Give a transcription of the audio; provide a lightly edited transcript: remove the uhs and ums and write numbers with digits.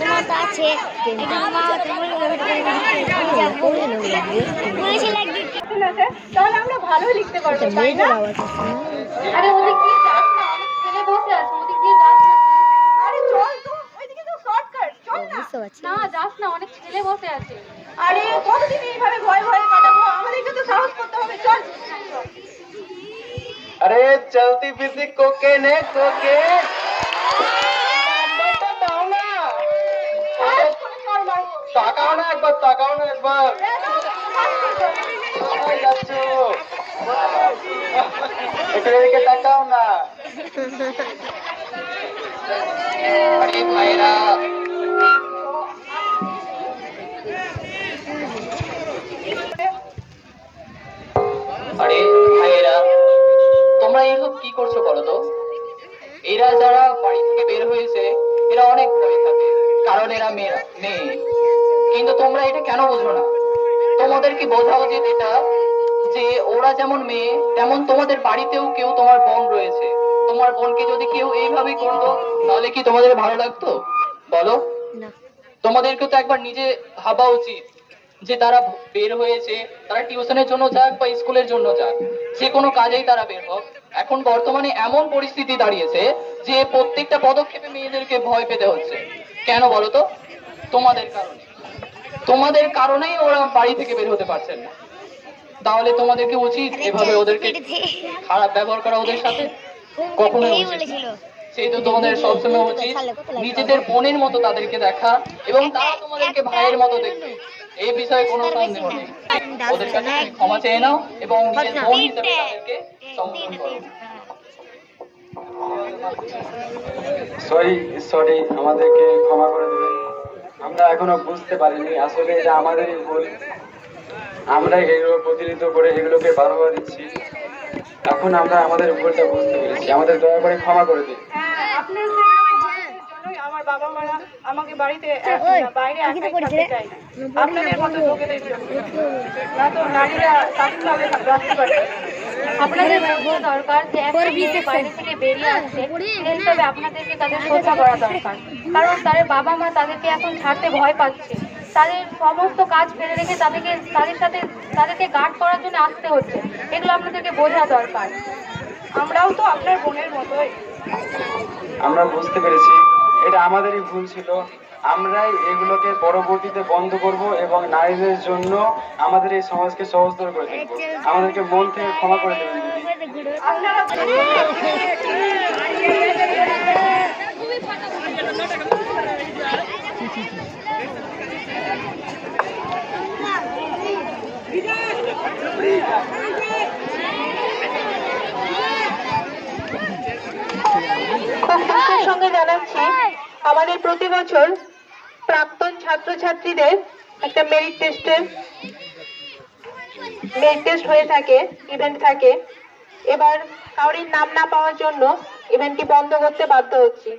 তোমার তো আছে তাহলে আমরা ভালোই লিখতে পারবো, তাই না? আরে ওদিক দিয়ে যাস না, অনেক ছেলে বসে আছে, ওদিক দিয়ে যাস না। আরে চল তো, ওইদিকে তো শর্টকাট, চল না। না যাস না, অনেক ছেলে বসে আছে। আরে কতদিন এইভাবে ভয় ভয়ে কাটাবো, আমাদেরকে তো সাহস করতে হবে, চল। अरे चलती फिरती कोके ने कोके তাকাও না একবার, তাকাও না একবার। কোথায় যাচ্ছ? একটু এদিকে তাকাও না। আরে ভাইরা, আরে ভাইয়েরা, তোমরা এইসব কি করছো বলো তো? এরা যারা বাড়ি থেকে বের হয়েছে এরা অনেক ভয় থাকে, কারণ এরা মেয়ে। কিন্তু তোমরা এটা কেন বোঝো না? তোমাদের কি বোঝা উচিত এটা, যে ওরা যেমন মেয়ে তেমন তোমাদের বাড়িতেও কেউ তোমার বোন রয়েছে। তোমার বোনকে যদি কেউ এইভাবে করতো তাহলে কি তোমাদের ভালো লাগতো বলো? তোমাদেরকে তো একবার নিজে ভাবা উচিত যে তারা বের হয়েছে, তারা টিউশনের জন্য যাক বা স্কুলের জন্য যাক, যে কোনো কাজেই তারা বের হোক। এখন বর্তমানে এমন পরিস্থিতি দাঁড়িয়েছে যে প্রত্যেকটা পদক্ষেপে মেয়েদেরকে ভয় পেতে হচ্ছে। কেন বলো তো? তোমাদের কারণে। তোমাদের কারণেই ওরা বাড়ি থেকে বের হতে পারছেন না। তাহলে তোমাদেরকে উচিত এভাবে ওদেরকে খারাপ ব্যবহার করা ওদের সাথে? কখনোই উচিত না। সেই তো তোমাদের সবসময় উচিত নিজেদের বোনের মতো তাদেরকে দেখা, এবং তারা তোমাদেরকে ভাইয়ের মতো দেখবে। এই বিষয়ে কোনো সন্দেহ নেই। ওদের কাছে ক্ষমা চেয়ে নাও এবং নিজের বোন হিসেবে তাদেরকে সম্বোধন করো। সরি সরি, আমাদেরকে ক্ষমা করে দেবেন। আমরা এখনো বুঝতে পারিনি আসলে এটা আমাদেরই ভুল। আমরা এগুলো প্রতিনিধিত্ব করে এগুলোকে বারোয়া দিচ্ছি। এখন আমরা আমাদের ভুলটা বুঝতে পেরেছি, আমাদের দয়া করে ক্ষমা করে দিন। আপনার জন্যই আমার বাবা মারা আমাকে বাড়িতে বাইরে একাই থাকতে চাই না, আপনাদের মতো লোকেদের জন্য। না তো নারীরা স্বাধীনভাবে বাঁচতে পারে। আপনাদের বোঝা দরকার যে একটা মেয়ে বাইরে থেকে বেরিয়ে আসছে, সেই হিসাবে আপনাদেরকে তাদের শ্রদ্ধা করা দরকার। কারণ তাদের বাবা মা তাদেরকে এখন ছাড়তে ভয় পাচ্ছে, তাদের সমস্ত কাজ ফেলে রেখে তাদেরকে গার্ড করার জন্য আসতে হচ্ছে। এগুলো আপনাদেরকে বোঝা দরকার। আমরাও তো আপনার বোনের মতোই। আমরা বুঝতে পেরেছি এটা আমাদেরই ভুল ছিল। আমরাই এগুলোকে পরবর্তীতে বন্ধ করব এবং নারীদের জন্য আমাদের এই সমাজকে সহজতর করে দেবো। আমাদেরকে মন থেকে ক্ষমা করে দেবেন দিদি। খুব দুঃখের সঙ্গে জানাচ্ছি, আমাদের প্রতি বছর প্রাক্তন ছাত্রছাত্রীদের একটা মেরিট টেস্ট হয়ে থাকে, ইভেন্ট থাকে। এবার কাউরির নাম না পাওয়ার জন্য ইভেন্টটি বন্ধ করতে বাধ্য হচ্ছি।